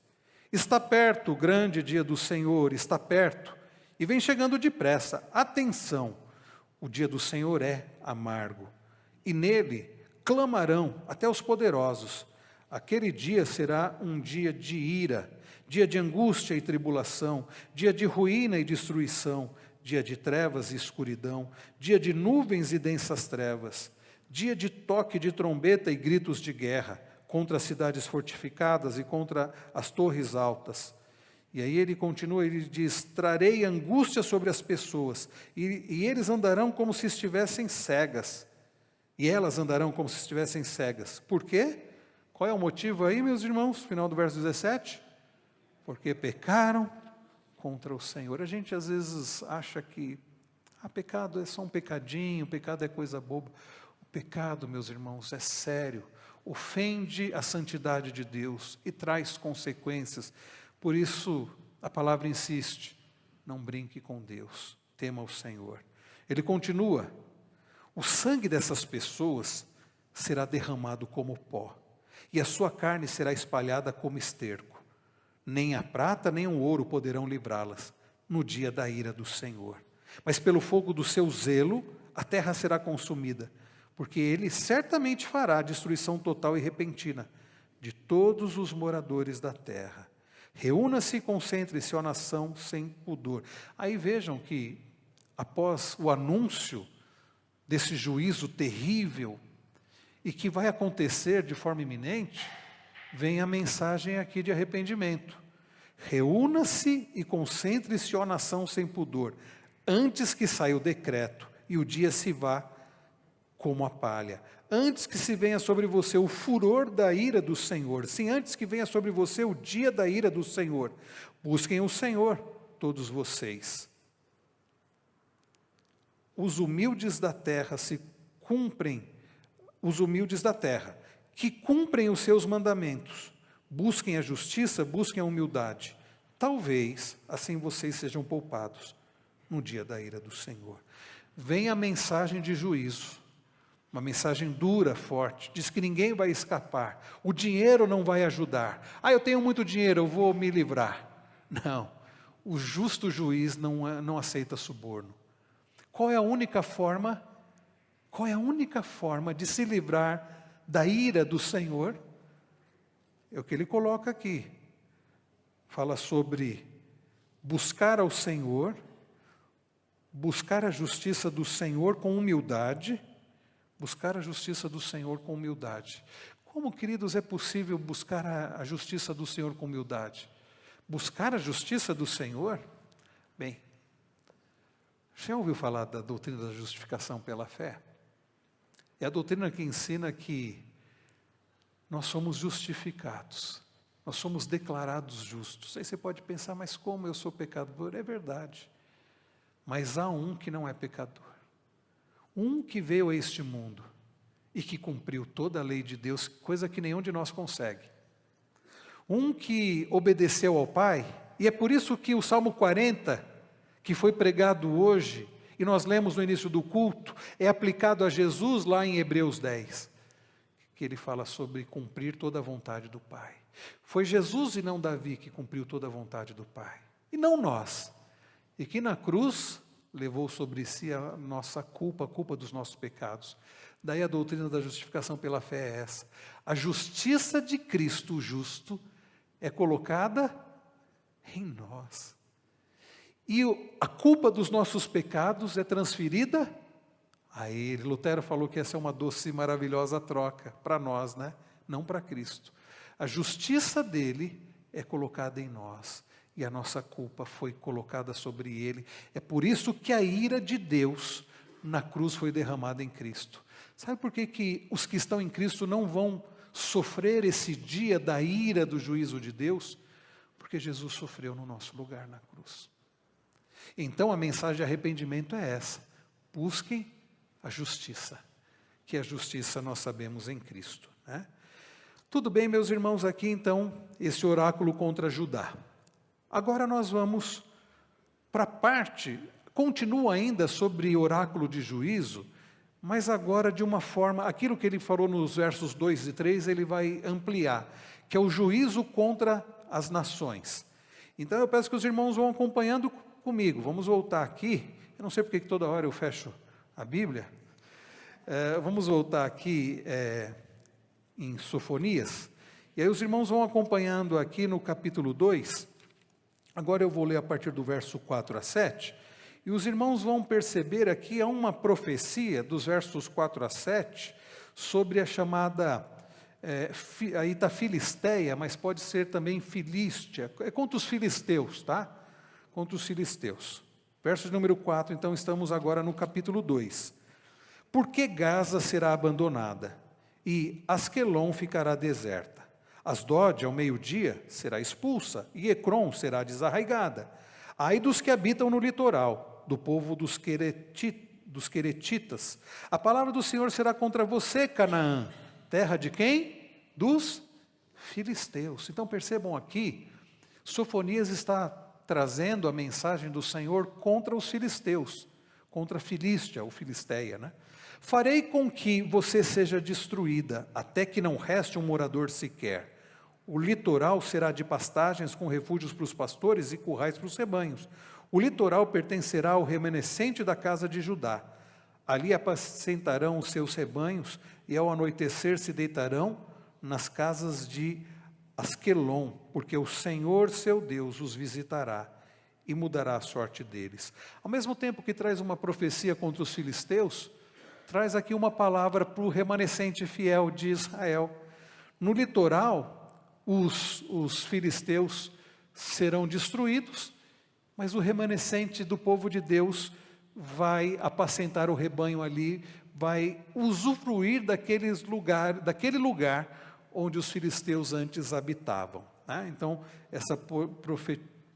Está perto o grande dia do Senhor, está perto, e vem chegando depressa. Atenção, o dia do Senhor é amargo, e nele clamarão até os poderosos. Aquele dia será um dia de ira, dia de angústia e tribulação, dia de ruína e destruição, dia de trevas e escuridão, dia de nuvens e densas trevas, dia de toque de trombeta e gritos de guerra, contra as cidades fortificadas e contra as torres altas. E aí ele continua, ele diz, trarei angústia sobre as pessoas, e eles andarão como se estivessem cegas, e elas andarão como se estivessem cegas. Por quê? Qual é o motivo aí, meus irmãos? Final do verso 17. Porque pecaram contra o Senhor. A gente às vezes acha que pecado é só um pecadinho, pecado é coisa boba. O pecado, meus irmãos, é sério. Ofende a santidade de Deus e traz consequências. Por isso, a palavra insiste, não brinque com Deus, tema o Senhor. Ele continua, o sangue dessas pessoas será derramado como pó, e a sua carne será espalhada como esterco. Nem a prata nem o ouro poderão livrá-las no dia da ira do Senhor. Mas pelo fogo do seu zelo, a terra será consumida, porque ele certamente fará destruição total e repentina de todos os moradores da terra. Reúna-se e concentre-se, ó nação sem pudor. Aí vejam que, após o anúncio desse juízo terrível, e que vai acontecer de forma iminente, vem a mensagem aqui de arrependimento. Reúna-se e concentre-se, ó nação sem pudor, antes que saia o decreto e o dia se vá como a palha, antes que se venha sobre você o furor da ira do Senhor, sim, antes que venha sobre você o dia da ira do Senhor. Busquem o Senhor, todos vocês. Os humildes da terra que cumprem os seus mandamentos, busquem a justiça, busquem a humildade. Talvez assim vocês sejam poupados no dia da ira do Senhor. Vem a mensagem de juízo. Uma mensagem dura, forte, diz que ninguém vai escapar, o dinheiro não vai ajudar. Eu tenho muito dinheiro, eu vou me livrar. Não, o justo juiz não aceita suborno. Qual é a única forma de se livrar da ira do Senhor? É o que ele coloca aqui. Fala sobre buscar ao Senhor, buscar a justiça do Senhor com humildade. Buscar a justiça do Senhor com humildade. Como, queridos, é possível buscar a justiça do Senhor com humildade? Buscar a justiça do Senhor? Bem, já ouviu falar da doutrina da justificação pela fé? É a doutrina que ensina que nós somos justificados, nós somos declarados justos. Aí você pode pensar, mas como eu sou pecador? É verdade, mas há um que não é pecador. Um que veio a este mundo e que cumpriu toda a lei de Deus, coisa que nenhum de nós consegue. Um que obedeceu ao Pai, e é por isso que o Salmo 40, que foi pregado hoje, e nós lemos no início do culto, é aplicado a Jesus lá em Hebreus 10, que ele fala sobre cumprir toda a vontade do Pai. Foi Jesus e não Davi que cumpriu toda a vontade do Pai, e não nós. E que na cruz levou sobre si a nossa culpa, a culpa dos nossos pecados. Daí a doutrina da justificação pela fé é essa. A justiça de Cristo, o justo, é colocada em nós. E a culpa dos nossos pecados é transferida a Ele. Lutero falou que essa é uma doce e maravilhosa troca para nós, né? Não para Cristo. A justiça dele é colocada em nós. E a nossa culpa foi colocada sobre ele. É por isso que a ira de Deus na cruz foi derramada em Cristo. Sabe por que os que estão em Cristo não vão sofrer esse dia da ira do juízo de Deus? Porque Jesus sofreu no nosso lugar na cruz. Então a mensagem de arrependimento é essa: busquem a justiça, que a justiça nós sabemos em Cristo, né? Tudo bem, meus irmãos, aqui então esse oráculo contra Judá. Agora nós vamos para a parte, continua ainda sobre oráculo de juízo, mas agora de uma forma, aquilo que ele falou nos versos 2 e 3, ele vai ampliar, que é o juízo contra as nações. Então eu peço que os irmãos vão acompanhando comigo. Vamos voltar aqui. Eu não sei porque que toda hora eu fecho a Bíblia. Vamos voltar aqui em Sofonias. E aí os irmãos vão acompanhando aqui no capítulo 2. Agora eu vou ler a partir do verso 4 a 7. E os irmãos vão perceber aqui há uma profecia dos versos 4 a 7 sobre a chamada, aí está Filisteia, mas pode ser também Filístia. É contra os filisteus, tá? Contra os filisteus. Verso de número 4, então estamos agora no capítulo 2. Por que Gaza será abandonada e Asquelon ficará deserta? Asdod, ao meio-dia, será expulsa e Ecrom será desarraigada. Ai dos que habitam no litoral, do povo dos queretitas. A palavra do Senhor será contra você, Canaã. Terra de quem? Dos filisteus. Então percebam aqui, Sofonias está trazendo a mensagem do Senhor contra os filisteus, contra a Filístia, ou Filisteia, né? Farei com que você seja destruída, até que não reste um morador sequer. O litoral será de pastagens com refúgios para os pastores e currais para os rebanhos. O litoral pertencerá ao remanescente da casa de Judá. Ali apacentarão os seus rebanhos e ao anoitecer se deitarão nas casas de Asquelon, porque o Senhor seu Deus os visitará e mudará a sorte deles. Ao mesmo tempo que traz uma profecia contra os filisteus, traz aqui uma palavra para o remanescente fiel de Israel. No litoral, os filisteus serão destruídos, mas o remanescente do povo de Deus vai apacentar o rebanho ali, vai usufruir daquele lugar onde os filisteus antes habitavam, né? Então, essa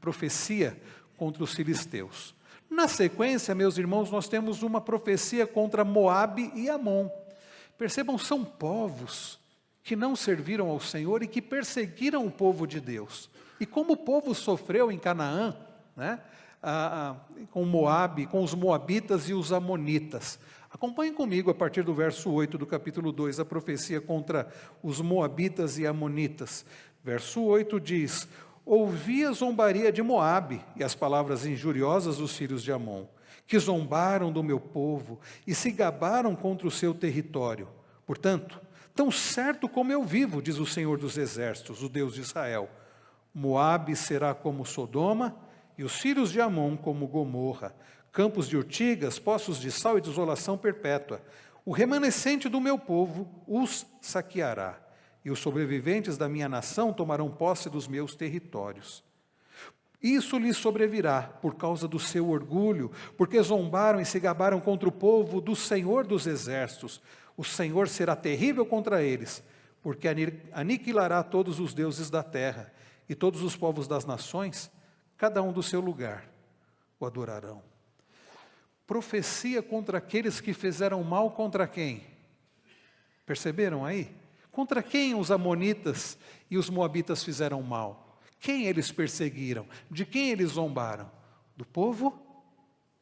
profecia contra os filisteus. Na sequência, meus irmãos, nós temos uma profecia contra Moabe e Amon. Percebam, são povos que não serviram ao Senhor e que perseguiram o povo de Deus. E como o povo sofreu em Canaã, né, com Moabe, com os moabitas e os amonitas. Acompanhem comigo a partir do verso 8 do capítulo 2, a profecia contra os moabitas e amonitas. Verso 8 diz: ouvi a zombaria de Moabe e as palavras injuriosas dos filhos de Amon, que zombaram do meu povo e se gabaram contra o seu território. Portanto, tão certo como eu vivo, diz o Senhor dos Exércitos, o Deus de Israel, Moabe será como Sodoma e os filhos de Amon como Gomorra, campos de urtigas, poços de sal e desolação perpétua. O remanescente do meu povo os saqueará, e os sobreviventes da minha nação tomarão posse dos meus territórios. Isso lhes sobrevirá por causa do seu orgulho, porque zombaram e se gabaram contra o povo do Senhor dos Exércitos. O Senhor será terrível contra eles, porque aniquilará todos os deuses da terra, e todos os povos das nações, cada um do seu lugar, o adorarão. Profecia contra aqueles que fizeram mal contra quem? Perceberam aí? Contra quem os amonitas e os moabitas fizeram mal? Quem eles perseguiram? De quem eles zombaram? Do povo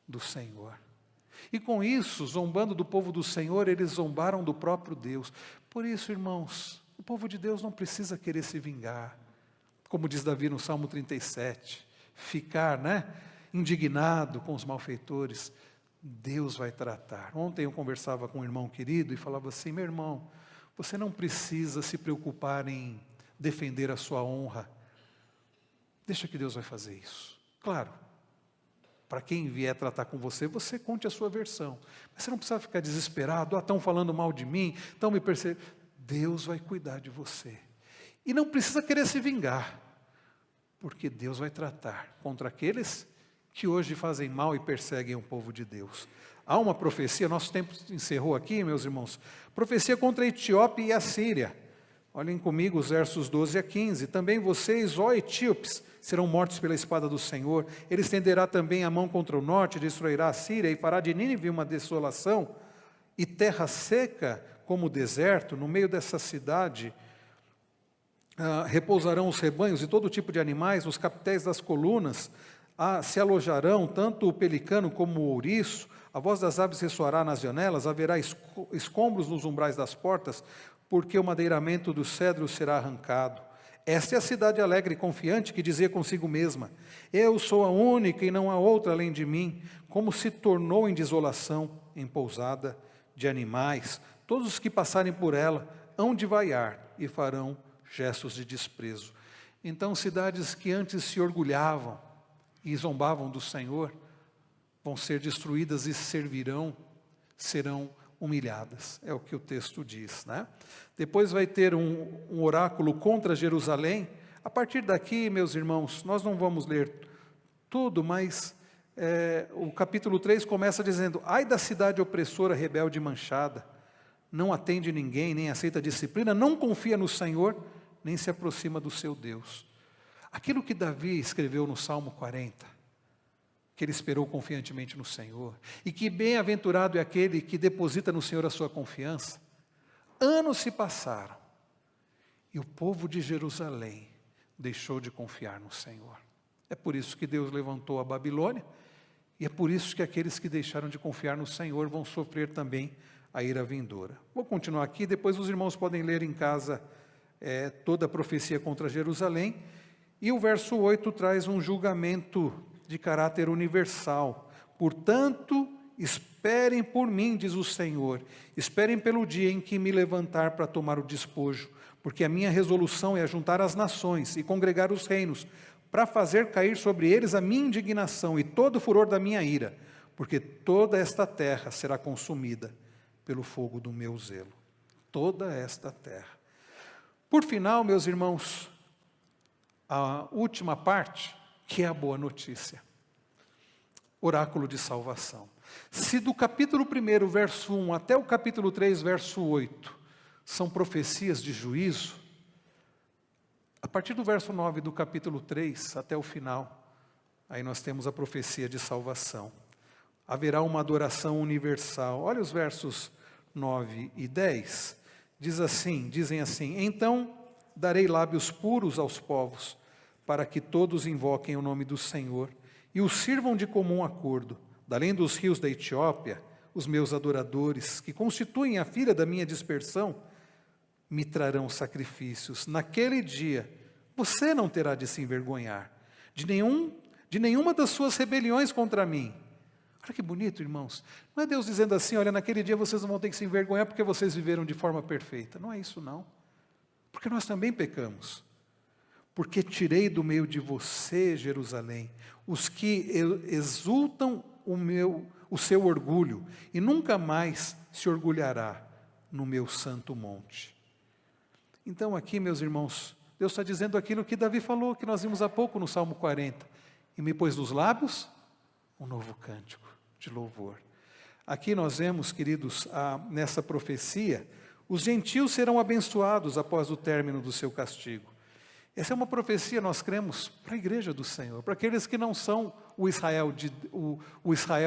do Senhor. E com isso, zombando do povo do Senhor, eles zombaram do próprio Deus. Por isso, irmãos, o povo de Deus não precisa querer se vingar. Como diz Davi no Salmo 37, ficar, indignado com os malfeitores. Deus vai tratar. Ontem eu conversava com um irmão querido e falava assim: meu irmão, você não precisa se preocupar em defender a sua honra. Deixa que Deus vai fazer isso. Claro, para quem vier tratar com você, você conte a sua versão. Mas você não precisa ficar desesperado. Estão falando mal de mim, estão me perseguindo. Deus vai cuidar de você. E não precisa querer se vingar, porque Deus vai tratar contra aqueles que hoje fazem mal e perseguem o povo de Deus. Há uma profecia, nosso tempo encerrou aqui, meus irmãos, profecia contra a Etiópia e a Síria. Olhem comigo os versos 12 a 15. Também vocês, ó etíopes, serão mortos pela espada do Senhor. Ele estenderá também a mão contra o norte, destruirá a Síria e fará de Nínive uma desolação e terra seca como o deserto. No meio dessa cidade repousarão os rebanhos e todo tipo de animais, nos capitéis das colunas se alojarão tanto o pelicano como o ouriço. A voz das aves ressoará nas janelas, haverá escombros nos umbrais das portas, porque o madeiramento do cedro será arrancado. Esta é a cidade alegre e confiante que dizia consigo mesma: eu sou a única e não há outra além de mim. Como se tornou em desolação, em pousada de animais. Todos os que passarem por ela hão de vaiar e farão gestos de desprezo. Então, cidades que antes se orgulhavam e zombavam do Senhor, vão ser destruídas e serão humilhadas. É o que o texto diz, né? Depois vai ter um oráculo contra Jerusalém. A partir daqui, meus irmãos, nós não vamos ler tudo, mas o capítulo 3 começa dizendo: ai da cidade opressora, rebelde e manchada, não atende ninguém, nem aceita disciplina, não confia no Senhor, nem se aproxima do seu Deus. Aquilo que Davi escreveu no Salmo 40, que ele esperou confiantemente no Senhor, e que bem-aventurado é aquele que deposita no Senhor a sua confiança. Anos se passaram, e o povo de Jerusalém deixou de confiar no Senhor. É por isso que Deus levantou a Babilônia, e é por isso que aqueles que deixaram de confiar no Senhor vão sofrer também a ira vindoura. Vou continuar aqui, depois os irmãos podem ler em casa toda a profecia contra Jerusalém, e o verso 8 traz um julgamento de caráter universal. Portanto, esperem por mim, diz o Senhor, esperem pelo dia em que me levantar para tomar o despojo, porque a minha resolução é ajuntar as nações e congregar os reinos, para fazer cair sobre eles a minha indignação e todo o furor da minha ira, porque toda esta terra será consumida pelo fogo do meu zelo. Toda esta terra. Por final, meus irmãos, a última parte, que é a boa notícia. Oráculo de salvação. Se do capítulo 1, verso 1, até o capítulo 3, verso 8, são profecias de juízo, a partir do verso 9 do capítulo 3 até o final, aí nós temos a profecia de salvação. Haverá uma adoração universal. Olha os versos 9 e 10. Dizem assim: então darei lábios puros aos povos, para que todos invoquem o nome do Senhor e o sirvam de comum acordo. Além dos rios da Etiópia, os meus adoradores, que constituem a filha da minha dispersão, me trarão sacrifícios. Naquele dia, você não terá de se envergonhar de nenhuma das suas rebeliões contra mim. Olha que bonito, irmãos. Não é Deus dizendo assim: olha, naquele dia vocês não vão ter que se envergonhar porque vocês viveram de forma perfeita. Não é isso, não. Porque nós também pecamos. Porque tirei do meio de você, Jerusalém, os que exultam o seu orgulho, e nunca mais se orgulhará no meu santo monte. Então aqui, meus irmãos, Deus está dizendo aquilo que Davi falou, que nós vimos há pouco no Salmo 40. E me pôs nos lábios um novo cântico de louvor. Aqui nós vemos, queridos, nessa profecia, os gentios serão abençoados após o término do seu castigo. Essa é uma profecia, nós cremos, para a igreja do Senhor, para aqueles que não são o Israel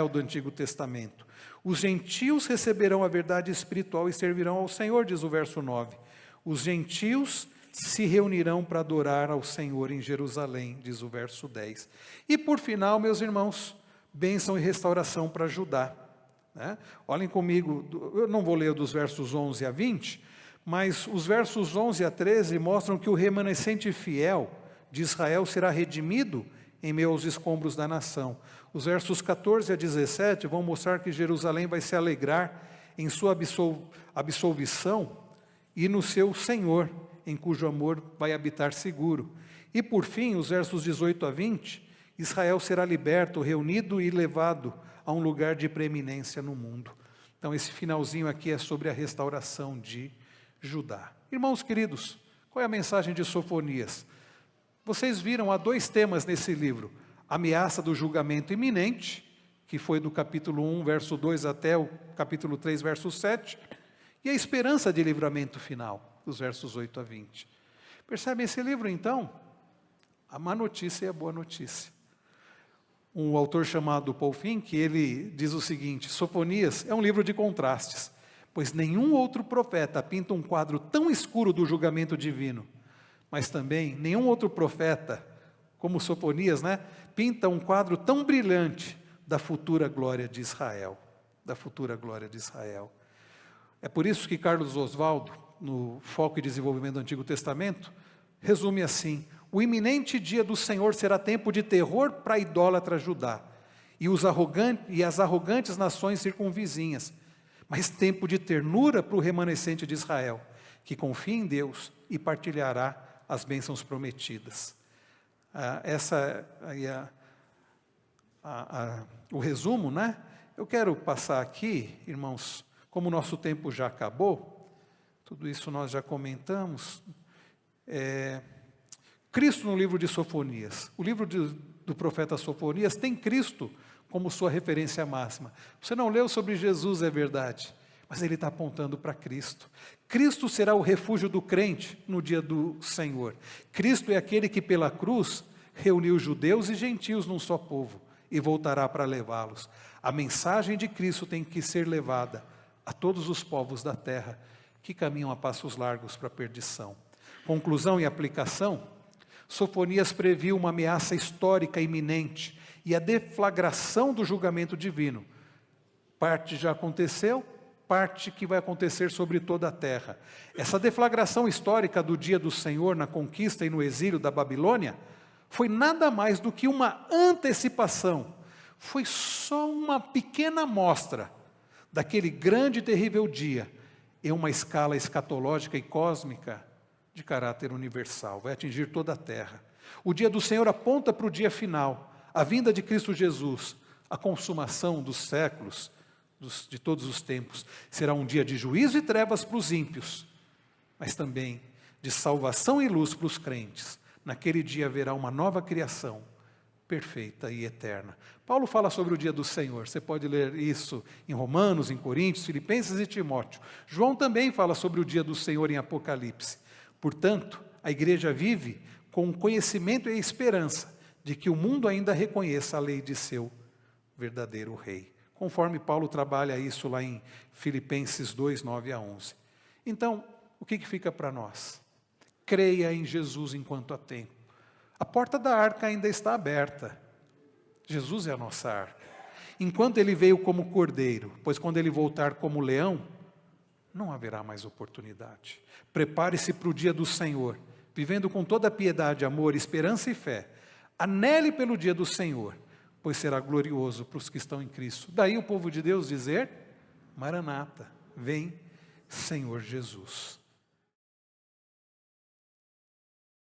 do Antigo Testamento. Os gentios receberão a verdade espiritual e servirão ao Senhor, diz o verso 9. Os gentios se reunirão para adorar ao Senhor em Jerusalém, diz o verso 10. E por final, meus irmãos, bênção e restauração para Judá. Né? Olhem comigo, eu não vou ler dos versos 11 a 20, mas os versos 11 a 13 mostram que o remanescente fiel de Israel será redimido em meio aos escombros da nação. Os versos 14 a 17 vão mostrar que Jerusalém vai se alegrar em sua absolvição e no seu Senhor, em cujo amor vai habitar seguro. E por fim, os versos 18 a 20, Israel será liberto, reunido e levado a um lugar de preeminência no mundo. Então esse finalzinho aqui é sobre a restauração de Judá. Irmãos queridos, qual é a mensagem de Sofonias? Vocês viram, há dois temas nesse livro: a ameaça do julgamento iminente, que foi do capítulo 1, verso 2 até o capítulo 3, verso 7, e a esperança de livramento final, dos versos 8 a 20. Percebem esse livro então? A má notícia e a boa notícia. Um autor chamado Paul Fink, ele diz o seguinte: Sofonias é um livro de contrastes, pois nenhum outro profeta pinta um quadro tão escuro do julgamento divino, mas também nenhum outro profeta, como Sofonias, pinta um quadro tão brilhante da futura glória de Israel, da futura glória de Israel. É por isso que Carlos Oswaldo, no Foco e Desenvolvimento do Antigo Testamento, resume assim: o iminente dia do Senhor será tempo de terror para a idólatra Judá e as arrogantes nações circunvizinhas, mas tempo de ternura para o remanescente de Israel, que confia em Deus e partilhará as bênçãos prometidas. Essa aí o resumo, né? Eu quero passar aqui, irmãos, como o nosso tempo já acabou, tudo isso nós já comentamos. Cristo no livro de Sofonias. O livro do profeta Sofonias tem Cristo como sua referência máxima. Você não leu sobre Jesus, é verdade, mas ele está apontando para Cristo. Cristo será o refúgio do crente no dia do Senhor. Cristo é aquele que pela cruz reuniu judeus e gentios num só povo e voltará para levá-los. A mensagem de Cristo tem que ser levada a todos os povos da terra que caminham a passos largos para a perdição. Conclusão e aplicação: Sofonias previu uma ameaça histórica iminente e a deflagração do julgamento divino. Parte já aconteceu, parte que vai acontecer sobre toda a terra. Essa deflagração histórica do dia do Senhor na conquista e no exílio da Babilônia foi nada mais do que uma antecipação, foi só uma pequena amostra daquele grande e terrível dia, em uma escala escatológica e cósmica de caráter universal, vai atingir toda a terra. O dia do Senhor aponta para o dia final, a vinda de Cristo Jesus, a consumação dos séculos, de todos os tempos. Será um dia de juízo e trevas para os ímpios, mas também de salvação e luz para os crentes. Naquele dia haverá uma nova criação, perfeita e eterna. Paulo fala sobre o dia do Senhor, você pode ler isso em Romanos, em Coríntios, Filipenses e Timóteo. João também fala sobre o dia do Senhor em Apocalipse. Portanto, a igreja vive com o conhecimento e a esperança de que o mundo ainda reconheça a lei de seu verdadeiro rei. Conforme Paulo trabalha isso lá em Filipenses 2, 9 a 11. Então, o que fica para nós? Creia em Jesus enquanto há tempo. A porta da arca ainda está aberta. Jesus é a nossa arca. Enquanto ele veio como cordeiro, pois quando ele voltar como leão, não haverá mais oportunidade. Prepare-se para o dia do Senhor, vivendo com toda piedade, amor, esperança e fé. Anele pelo dia do Senhor, pois será glorioso para os que estão em Cristo. Daí o povo de Deus dizer: Maranata, vem Senhor Jesus.